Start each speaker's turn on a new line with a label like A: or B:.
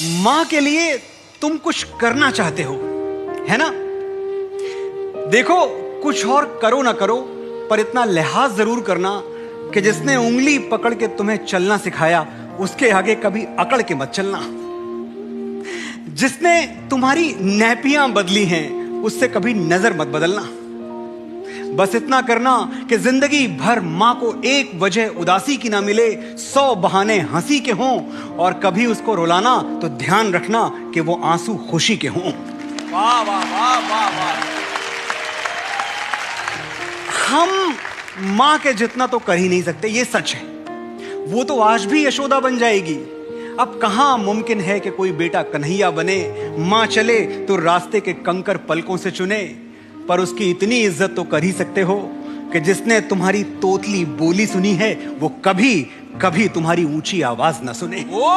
A: मां के लिए तुम कुछ करना चाहते हो, है ना? देखो, कुछ और करो ना करो, पर इतना लिहाज जरूर करना कि जिसने उंगली पकड़ के तुम्हें चलना सिखाया उसके आगे कभी अकड़ के मत चलना। जिसने तुम्हारी नैपियां बदली हैं उससे कभी नजर मत बदलना। बस इतना करना कि जिंदगी भर मां को एक वजह उदासी की ना मिले, 100 बहाने हंसी के हों, और कभी उसको रुलाना तो ध्यान रखना कि वो आंसू खुशी के हों। वाह वाह वाह वाह वाह। हम मां के जितना तो कर ही नहीं सकते, ये सच है। वो तो आज भी यशोदा बन जाएगी। अब कहां मुमकिन है कि कोई बेटा कन्हैया बने। मां चले तो रास्ते के कंकर पलकों से चुने, पर उसकी इतनी इज्जत तो कर ही सकते हो कि जिसने तुम्हारी तोतली बोली सुनी है वो कभी कभी तुम्हारी ऊंची आवाज न सुने। ओ,